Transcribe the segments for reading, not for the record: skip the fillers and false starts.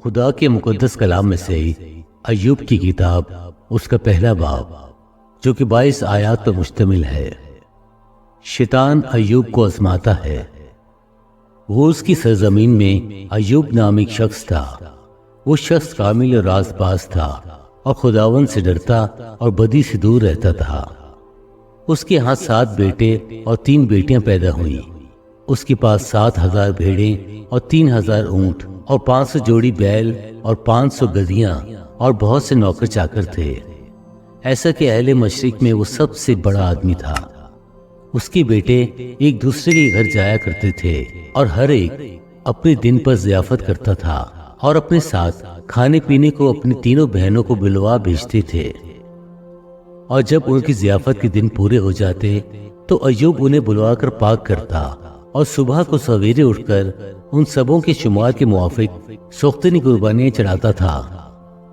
خدا کے مقدس کلام میں سے ایوب کی کتاب اس کا پہلا باب جو کہ 22 آیات پر مشتمل ہے۔ شیطان ایوب کو آزماتا ہے۔ وہ اس کی سرزمین میں ایوب نام ایک شخص تھا۔ وہ شخص کامل اور راز باز تھا اور خداوند سے ڈرتا اور بدی سے دور رہتا تھا۔ اس کے ہاں 7 بیٹے اور 3 بیٹیاں پیدا ہوئیں۔ اس کے پاس 7,000 بھیڑیں اور 3,000 اونٹ اور 500 جوڑی بیل اور 500 گدھیاں اور بہت سے نوکر چاکر تھے۔ ایسا کہ اہل مشرق میں وہ سب سے بڑا آدمی تھا۔ اس کے بیٹے ایک دوسرے کے گھر جایا کرتے تھے اور ہر ایک اپنے دن پر ضیافت کرتا تھا اور اپنے ساتھ کھانے پینے کو اپنی تینوں بہنوں کو بلوا بھیجتے تھے۔ اور جب ان کی ضیافت کے دن پورے ہو جاتے تو ایوب انہیں بلوا کر پاک کرتا اور صبح کو سویرے اٹھ کر ان سبوں کے شمار کے موافق سوختنی قربانیاں چڑھاتا تھا،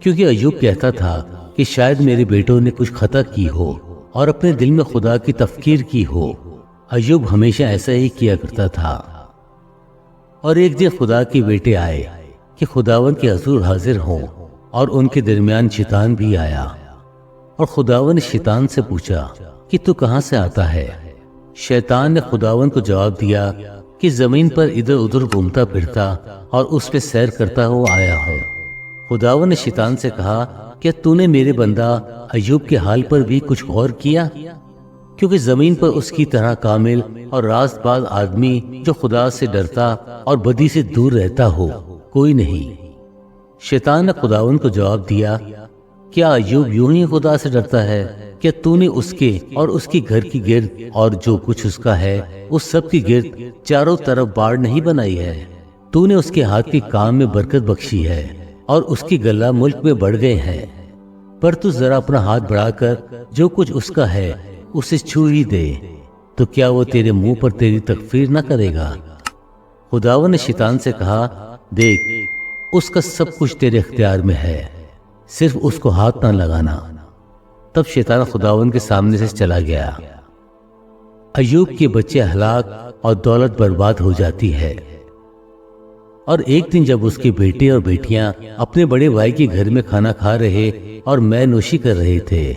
کیونکہ ایوب کہتا تھا کہ شاید میرے بیٹوں نے کچھ خطا کی ہو اور اپنے دل میں خدا کی تفکیر کی ہو۔ ایوب ہمیشہ ایسا ہی کیا کرتا تھا۔ اور ایک دن خدا کے بیٹے آئے کہ خداوند کے حضور حاضر ہوں، اور ان کے درمیان شیطان بھی آیا۔ اور خداوند نے شیطان سے پوچھا کہ تو کہاں سے آتا ہے؟ شیطان نے خداوند کو جواب دیا کہ زمین پر ادھر ادھر گھومتا پھرتا اور اس پہ سیر کرتا ہوا آیا ہوں۔ خداوند نے شیطان سے کہا، کیا تو نے میرے بندہ ایوب کے حال پر بھی کچھ غور کیا؟ کیونکہ زمین پر اس کی طرح کامل اور راست باز آدمی جو خدا سے ڈرتا اور بدی سے دور رہتا ہو کوئی نہیں۔ شیطان نے خداوند کو جواب دیا، کیا ایوب یوں ہی خدا سے ڈرتا ہے؟ کیا تو نے اس کے اور اس کے گھر کی گرد اور جو کچھ اس کا ہے اس سب کی گرد چاروں طرف باڑ نہیں بنائی ہے؟ تو نے اس کے ہاتھ کے کام میں برکت بخشی ہے اور اس کی گلہ ملک میں بڑھ گئے ہیں۔ پر تو ذرا اپنا ہاتھ بڑھا کر جو کچھ اس کا ہے اسے چھو ہی دے، تو کیا وہ تیرے منہ پر تیری تکفیر نہ کرے گا؟ خداوند نے شیطان سے کہا، دیکھ اس کا سب کچھ تیرے اختیار میں ہے، صرف اس کو ہاتھ نہ لگانا۔ تب شیطان خداوند کے سامنے سے چلا گیا۔ ایوب کے بچے ہلاک اور دولت برباد ہو جاتی ہے۔ اور ایک دن جب اس کے بیٹے اور بیٹیاں اپنے بڑے بھائی کے گھر میں کھانا کھا رہے اور مے نوشی کر رہے تھے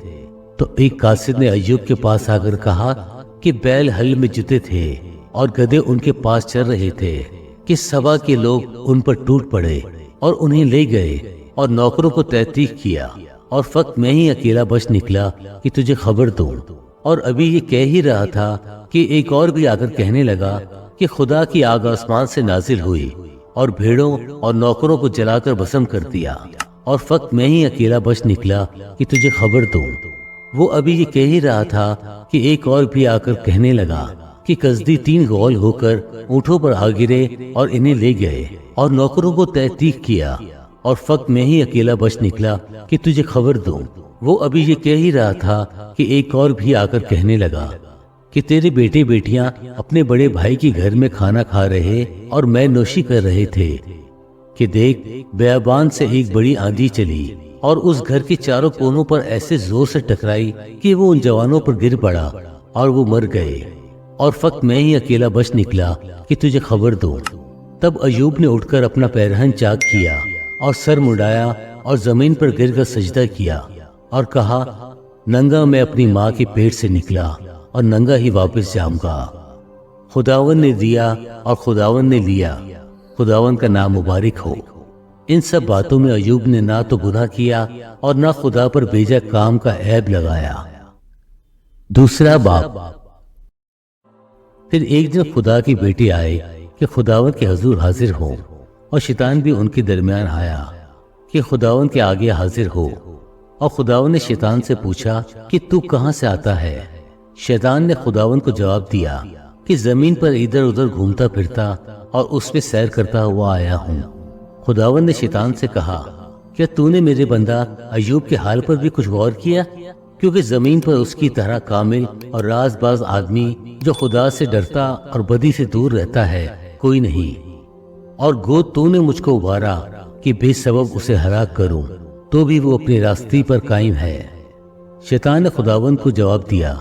تو ایک قاصد نے ایوب کے پاس آ کر کہا کہ بیل ہل میں جتے تھے اور گدھے ان کے پاس چل رہے تھے کہ سبا کے لوگ ان پر ٹوٹ پڑے اور انہیں لے گئے اور نوکروں کو تحقیق کیا، اور فقط میں ہی اکیلا بچ نکلا کہ تجھے خبر دوں۔ اور ابھی یہ کہہ ہی رہا تھا کہ ایک اور بھی آ کر کہنے لگا کہ خدا کی آگ آسمان سے نازل ہوئی اور بھیڑوں اور نوکروں کو جلا کر بھسم کر دیا، اور فقط میں ہی اکیلا بچ نکلا کہ تجھے خبر دوں۔ وہ ابھی یہ کہہ ہی رہا تھا کہ ایک اور بھی آ کر کہنے لگا کہ کسدی 3 غول ہو کر اونٹوں پر آ گرے اور انہیں لے گئے اور نوکروں کو تحقیق کیا، اور فقط میں ہی اکیلا بچ نکلا کہ تجھے خبر دوں۔ وہ ابھی یہ کہہ ہی رہا تھا کہ ایک اور بھی آ کر کہنے لگا کہ تیرے بیٹے بیٹیاں اپنے بڑے بھائی کے گھر میں کھانا کھا رہے اور مے نوشی کر رہے تھے کہ دیکھ بیابان سے ایک بڑی آندھی چلی اور اس گھر کے چاروں کونوں پر ایسے زور سے ٹکرائی کہ وہ ان جوانوں پر گر پڑا اور وہ مر گئے، اور فقط میں ہی اکیلا بچ نکلا کہ تجھے خبر دوں۔ تب ایوب نے اٹھ کر اپنا پیرہن چاک کیا اور سر مڈایا اور زمین پر گر کر سجدہ کیا اور کہا، ننگا میں اپنی ماں کے پیٹ سے نکلا اور ننگا ہی واپس جاؤں گا۔ خداوند نے دیا اور خداوند نے لیا، خداوند کا نام مبارک ہو۔ ان سب باتوں میں ایوب نے نہ تو گناہ کیا اور نہ خدا پر بیجا کام کا عیب لگایا۔ دوسرا باب۔ پھر ایک دن خدا کے بیٹے آئے کہ خداوند کے حضور حاضر ہوں، اور شیطان بھی ان کے درمیان آیا کہ خداوند کے آگے حاضر ہو۔ اور خداوند نے شیطان سے پوچھا کہ تو کہاں سے آتا ہے؟ شیطان نے خداوند کو جواب دیا کہ زمین پر ادھر ادھر گھومتا پھرتا اور اس پہ سیر کرتا ہوا آیا ہوں۔ خداوند نے شیطان سے کہا، کیا تو نے میرے بندہ ایوب کے حال پر بھی کچھ غور کیا؟ کیونکہ زمین پر اس کی طرح کامل اور راز باز آدمی جو خدا سے ڈرتا اور بدی سے دور رہتا ہے کوئی نہیں۔ اور گو تو نے مجھ کو ابھارا کہ بے سبب اسے ہلاک کروں، تو بھی وہ اپنی راستی پر قائم ہے۔ شیطان نے خداوند کو جواب دیا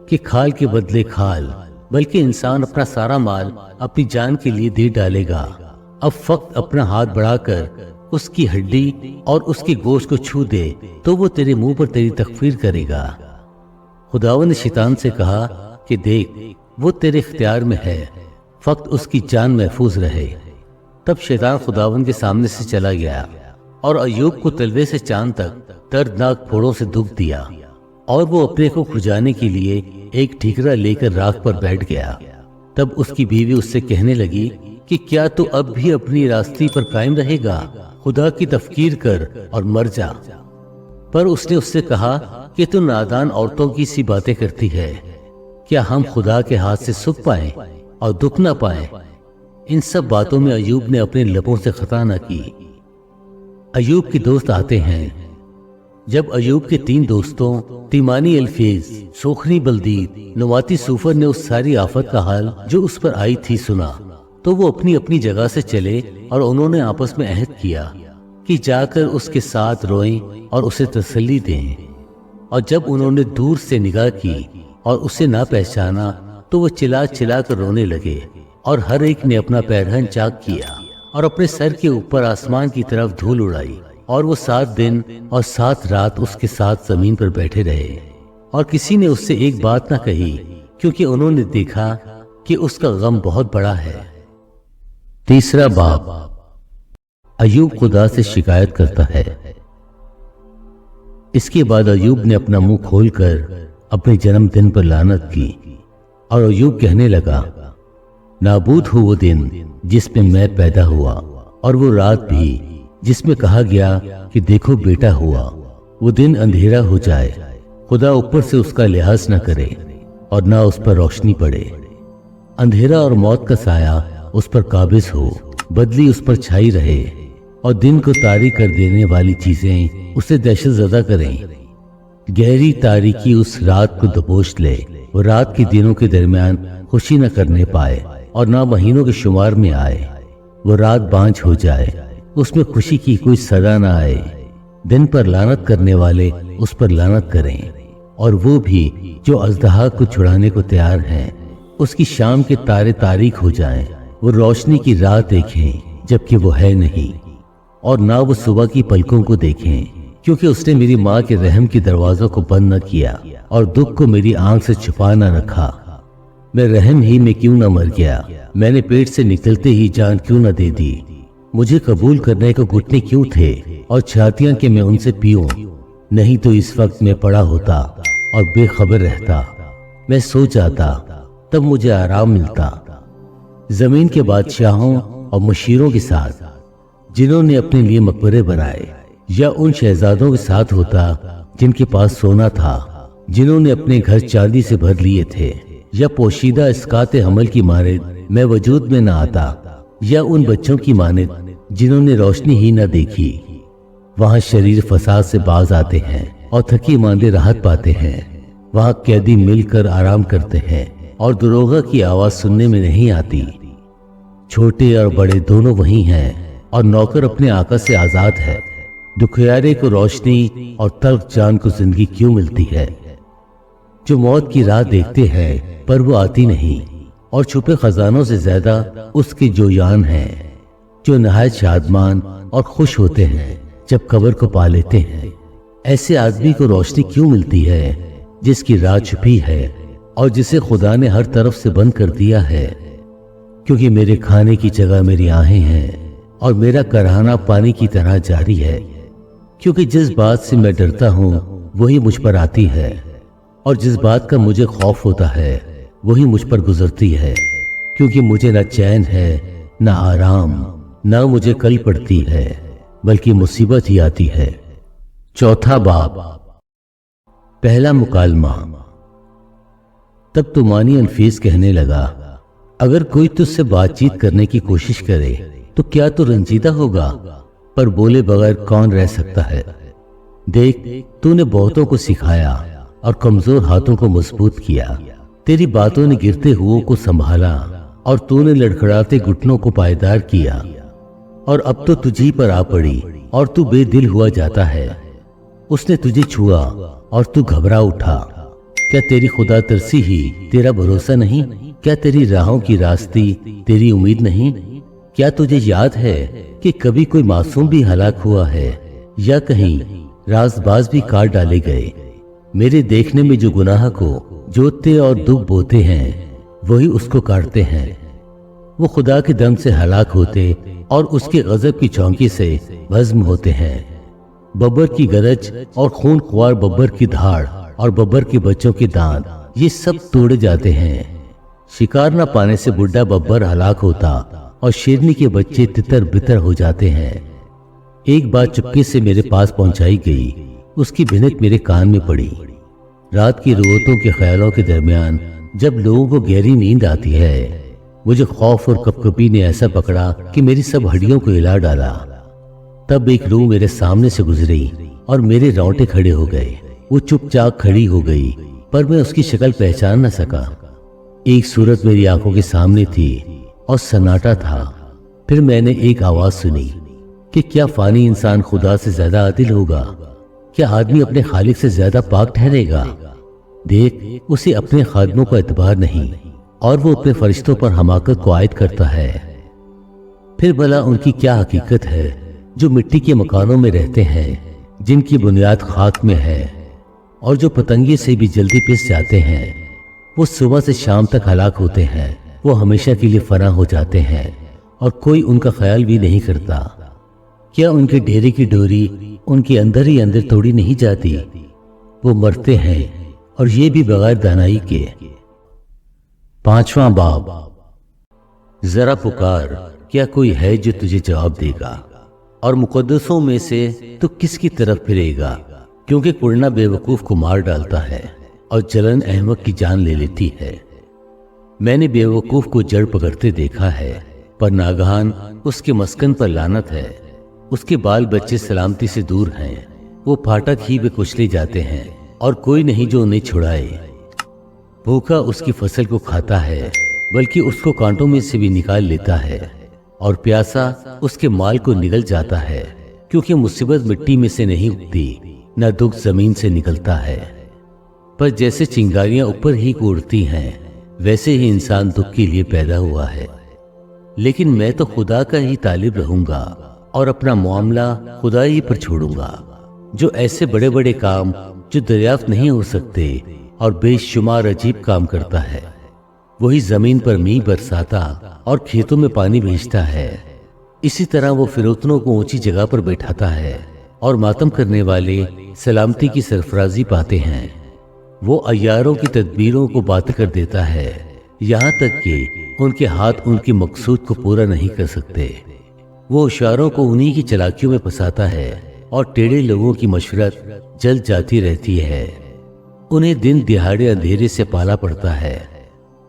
کہ کھال کے بدلے کھال، بلکہ انسان اپنا سارا مال اپنی جان کے لیے دے ڈالے گا۔ اب فقط اپنا ہاتھ بڑھا کر اس کی ہڈی اور اس کے گوشت کو چھو دے تو وہ تیرے منہ پر تیری تکفیر کرے گا۔ خداوند نے شیطان سے کہا کہ دیکھ وہ تیرے اختیار میں ہے، فقط اس کی جان محفوظ رہے۔ تب شیطان خداوند کے سامنے سے چلا گیا اور ایوب کو تلوے سے چاند تک دردناک پھوڑوں سے دکھ دیا، اور وہ اپنے کو کھجانے کے لیے ایک ٹھیکرا لے کر راکھ پر بیٹھ گیا۔ تب اس کی بیوی اس سے کہنے لگی کہ کیا تو اب بھی اپنی راستی پر قائم رہے گا؟ خدا کی تفکیر کر اور مر جا۔ پر اس نے اس سے کہا کہ تو نادان عورتوں کی سی باتیں کرتی ہے، کیا ہم خدا کے ہاتھ سے سکھ پائیں اور دکھ نہ پائیں؟ ان سب باتوں میں ایوب نے اپنے لبوں سے خطا نہ کی۔ ایوب کے دوست آتے ہیں۔ جب ایوب کے 3 دوستوں تیمانی الفیز، سوخنی بلدید، نواتی سوفر نے اس ساری آفت کا حال جو اس پر آئی تھی سنا تو وہ اپنی اپنی جگہ سے چلے اور انہوں نے آپس میں عہد کیا کہ جا کر اس کے ساتھ روئیں اور اسے تسلی دیں۔ اور جب انہوں نے دور سے نگاہ کی اور اسے نہ پہچانا تو وہ چلا چلا کر رونے لگے، اور ہر ایک نے اپنا پیرہن چاک کیا اور اپنے سر کے اوپر آسمان کی طرف دھول اڑائی، اور وہ 7 دن اور 7 رات اس کے ساتھ زمین پر بیٹھے رہے، اور کسی نے اس سے ایک بات نہ کہی، کیونکہ انہوں نے دیکھا کہ اس کا غم بہت بڑا ہے۔ تیسرا باب، ایوب خدا سے شکایت کرتا ہے۔ اس کے بعد ایوب نے اپنا منہ کھول کر اپنے جنم دن پر لعنت کی، اور ایوب کہنے لگا نابود ہو وہ دن جس میں میں پیدا ہوا، اور وہ رات بھی جس میں کہا گیا کہ دیکھو بیٹا ہوا۔ وہ دن اندھیرا ہو جائے، خدا اوپر سے اس کا لحاظ نہ کرے اور نہ اس پر روشنی پڑے۔ اندھیرا اور موت کا سایہ اس پر قابض ہو، بدلی اس پر چھائی رہے، اور دن کو تاریک کر دینے والی چیزیں اسے دہشت زدہ کریں۔ گہری تاریکی اس رات کو دبوچ لے، وہ رات کے دنوں کے درمیان خوشی نہ کرنے پائے اور نہ مہینوں کے شمار میں آئے۔ وہ رات بانجھ ہو جائے، اس میں خوشی کی کوئی صدا نہ آئے۔ دن پر لعنت کرنے والے اس پر لعنت کریں، اور وہ بھی جو اژدہا کو چھڑانے کو تیار ہیں۔ اس کی شام کے تارے تاریک ہو جائیں، وہ روشنی کی راہ دیکھیں جبکہ وہ ہے نہیں، اور نہ وہ صبح کی پلکوں کو دیکھیں، کیونکہ اس نے میری ماں کے رحم کے دروازوں کو بند نہ کیا اور دکھ کو میری آنکھ سے چھپا نہ رکھا۔ میں رحم ہی میں کیوں نہ مر گیا؟ میں نے پیٹ سے نکلتے ہی جان کیوں نہ دے دی؟ مجھے قبول کرنے کو گھٹنے کیوں تھے اور چھاتیاں کہ میں ان سے پیوں؟ نہیں تو اس وقت میں پڑا ہوتا اور بے خبر رہتا۔ میں سو جاتا، تب مجھے آرام ملتا۔ زمین کے بادشاہوں اور مشیروں کے ساتھ جنہوں نے اپنے لیے مقبرے بنائے، یا ان شہزادوں کے ساتھ ہوتا جن کے پاس سونا تھا، جنہوں نے اپنے گھر چاندی سے بھر لیے تھے، یا پوشیدہ اسقاط حمل کی مانند میں وجود میں نہ آتا، یا ان بچوں کی مانند جنہوں نے روشنی ہی نہ دیکھی۔ وہاں شریر فساد سے باز آتے ہیں اور تھکی ماندے راحت پاتے ہیں۔ وہاں قیدی مل کر آرام کرتے ہیں اور دروغہ کی آواز سننے میں نہیں آتی۔ چھوٹے اور بڑے دونوں وہی ہیں، اور نوکر اپنے آقا سے آزاد ہے۔ دکھیارے کو روشنی اور تلخ جان کو زندگی کیوں ملتی ہے؟ جو موت کی راہ دیکھتے ہیں پر وہ آتی نہیں، اور چھپے خزانوں سے زیادہ اس کے جویان ہیں، جو نہایت شادمان اور خوش ہوتے ہیں جب قبر کو پا لیتے ہیں۔ ایسے آدمی کو روشنی کیوں ملتی ہے جس کی راہ چھپی ہے اور جسے خدا نے ہر طرف سے بند کر دیا ہے؟ کیونکہ میرے کھانے کی جگہ میری آہیں ہیں اور میرا کرہانہ پانی کی طرح جاری ہے، کیونکہ جس بات سے میں ڈرتا ہوں وہی مجھ پر آتی ہے، اور جس بات کا مجھے خوف ہوتا ہے وہی مجھ پر گزرتی ہے، کیونکہ مجھے نہ چین ہے نہ آرام، نہ مجھے کل پڑتی ہے بلکہ مصیبت ہی آتی ہے۔ چوتھا باب، پہلا مکالمہ۔ تب تمانی انفیس کہنے لگا، اگر کوئی تجھ سے بات چیت کرنے کی کوشش کرے تو کیا تو رنجیدہ ہوگا؟ پر بولے بغیر کون رہ سکتا ہے؟ دیکھ، تو نے بہتوں کو سکھایا اور کمزور ہاتھوں کو مضبوط کیا۔ تیری باتوں نے گرتے ہوئوں کو سنبھالا اور تو نے لڑکھڑاتے گھٹنوں کو پائیدار کیا، اور اب تو تجھی پر آ پڑی اور تو بے دل ہوا جاتا ہے۔ اس نے تجھے چھوا اور تو گھبرا اٹھا۔ کیا تیری خدا ترسی ہی تیرا بھروسہ نہیں؟ کیا تیری راہوں کی راستی تیری امید نہیں؟ کیا تجھے یاد ہے کہ کبھی کوئی معصوم بھی ہلاک ہوا ہے یا کہیں راز باز بھی کاٹ ڈالے گئے؟ میرے دیکھنے میں جو گناہ کو جوتتے اور دکھ بوتے ہیں وہی اس کو کاٹتے ہیں۔ وہ خدا کے دم سے ہلاک ہوتے اور اس کے غضب کی چونکی سے بھسم ہوتے ہیں۔ ببر کی گرج اور خون خوار ببر کی دھاڑ اور ببر کے بچوں کے دانت یہ سب توڑے جاتے ہیں۔ شکار نہ پانے سے بڈھا ببر ہلاک ہوتا اور شیرنی کے بچے تتر بتر ہو جاتے ہیں۔ ایک بات چپکے سے میرے پاس پہنچائی گئی، اس کی بھنک میرے کان میں پڑی۔ رات کی روتوں کے خیالوں کے درمیان جب لوگوں کو گہری نیند آتی ہے، مجھے خوف اور کپکپی نے ایسا پکڑا کہ میری سب ہڈیوں کو ہلا ڈالا۔ تب ایک روح میرے سامنے سے گزری اور میرے رونگٹے کھڑے ہو گئے۔ وہ چپ چاپ کھڑی ہو گئی پر میں اس کی شکل پہچان نہ سکا۔ ایک صورت میری آنکھوں کے سامنے تھی اور سناٹا تھا۔ پھر میں نے ایک آواز سنی کہ کیا فانی انسان خدا سے زیادہ عادل ہوگا؟ کیا آدمی اپنے خالق سے زیادہ پاک ٹھہرے گا؟ دیکھ، اسے اپنے خادموں کا اعتبار نہیں اور وہ اپنے فرشتوں پر حماقت کو عائد کرتا ہے۔ پھر بھلا ان کی کیا حقیقت ہے جو مٹی کے مکانوں میں رہتے ہیں، جن کی بنیاد خاک میں ہے اور جو پتنگے سے بھی جلدی پس جاتے ہیں؟ وہ صبح سے شام تک ہلاک ہوتے ہیں، وہ ہمیشہ کے لیے فنا ہو جاتے ہیں اور کوئی ان کا خیال بھی نہیں کرتا۔ کیا ان کے ڈیرے کی ڈوری ان کے اندر ہی اندر توڑی نہیں جاتی؟ وہ مرتے ہیں اور یہ بھی بغیر دانائی کے۔ 5واں باب۔ ذرا پکار، کیا کوئی ہے جو تجھے جواب دے گا؟ اور مقدسوں میں سے تو کس کی طرف پھرے گا؟ کیونکہ کڑنا بے وقوف کو مار ڈالتا ہے اور جلن احمق کی جان لے لیتی ہے۔ میں نے بے وقوف کو جڑ پکڑتے دیکھا ہے، پر ناگہان اس کے مسکن پر لعنت ہے۔ اس کے بال بچے سلامتی سے دور ہیں، وہ پھاٹک ہی میں کچلے جاتے ہیں اور کوئی نہیں جو انہیں چھڑائے۔ بھوکا اس کی فصل کو کھاتا ہے بلکہ اس کو کانٹوں میں سے بھی نکال لیتا ہے، اور پیاسا اس کے مال کو نگل جاتا ہے، کیونکہ مصیبت مٹی میں سے نہیں اگتی، نہ دکھ زمین سے نکلتا ہے۔ پر جیسے چنگاریاں اوپر ہی کو اڑتی ہیں، ویسے ہی انسان دکھ کے لیے پیدا ہوا ہے۔ لیکن میں تو خدا کا ہی طالب رہوں گا اور اپنا معاملہ خدا ہی پر چھوڑوں گا، جو ایسے بڑے بڑے کام جو دریافت نہیں ہو سکتے اور بے شمار عجیب کام کرتا ہے۔ وہی زمین پر میਂہ برساتا اور کھیتوں میں پانی بھیجتا ہے۔ اسی طرح وہ فروتنوں کو اونچی جگہ پر بیٹھاتا ہے اور ماتم کرنے والے سلامتی کی سرفرازی پاتے ہیں۔ وہ عیاروں کی تدبیروں کو بات کر دیتا ہے، یہاں تک کہ ان کے ہاتھ ان کے مقصود کو پورا نہیں کر سکتے۔ وہ اشاروں کو انہی کی چلاکیوں میں پھنساتا ہے اور ٹیڑھے لوگوں کی مشورت جل جاتی رہتی ہے۔ انہیں دن دہاڑے اندھیرے سے پالا پڑتا ہے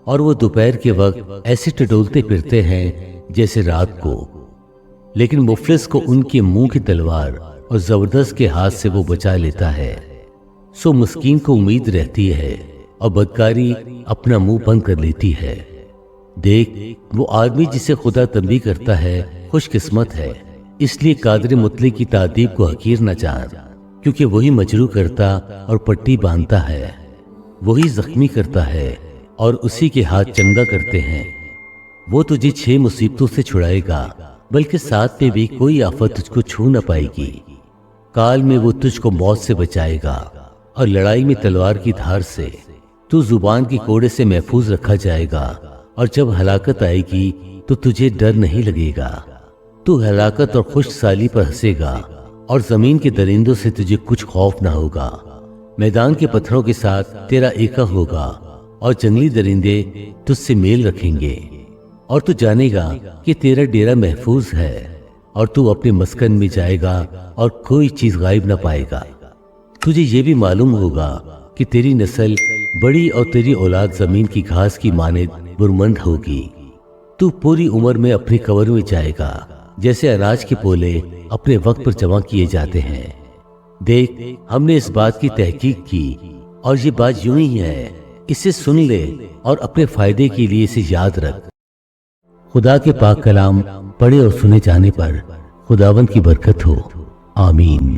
اور وہ دوپہر کے وقت ایسے ٹٹولتے پھرتے ہیں جیسے رات کو، لیکن مفلس کو ان کے منہ کی تلوار اور زبردست کے ہاتھ سے وہ بچا لیتا ہے۔ سو مسکین کو امید رہتی ہے اور بدکاری اپنا منہ بند کر لیتی ہے۔ دیکھ، وہ آدمی جسے خدا تنبیہ کرتا ہے خوش قسمت ہے، اس لیے قادر مطلق کی تعدیب کو حقیر نہ جان، کیونکہ وہی مجروح کرتا اور پٹی باندھتا ہے، وہی زخمی کرتا ہے اور اسی کے ہاتھ چنگا کرتے ہیں۔ وہ تجھے 6 مصیبتوں سے چھڑائے گا، بلکہ 7 پہ بھی کوئی آفت تجھ کو چھو نہ پائے گی۔ کال میں وہ تجھ کو موت سے بچائے گا اور لڑائی میں تلوار کی دھار سے۔ تو زبان کی کوڑے سے محفوظ رکھا جائے گا، اور جب ہلاکت آئے گی تو تجھے ڈر نہیں لگے گا۔ تو ہلاکت اور خشک سالی پر ہنسے گا، اور زمین کے درندوں سے تجھے کچھ خوف نہ ہوگا۔ میدان کے پتھروں کے ساتھ تیرا ایکا ہوگا، اور جنگلی درندے تجھ سے میل رکھیں گے، اور تو جانے گا کہ تیرا ڈیرا محفوظ ہے، اور تو اپنے مسکن میں جائے گا اور کوئی چیز غائب نہ پائے گا۔ تجھے یہ بھی معلوم ہوگا کہ تیری نسل بڑی اور تیری اولاد زمین کی گھاس کی مانند برمند ہوگی۔ تو پوری عمر میں اپنی قبر میں جائے گا، جیسے اناج کے پولے اپنے وقت پر جمع کیے جاتے ہیں۔ دیکھ، ہم نے اس بات کی تحقیق کی، اور یہ بات یوں ہی ہے۔ اسے سن لے اور اپنے فائدے کے لیے اسے یاد رکھ۔ خدا کے پاک کلام پڑھے اور سنے جانے پر خداوند کی برکت ہو، آمین۔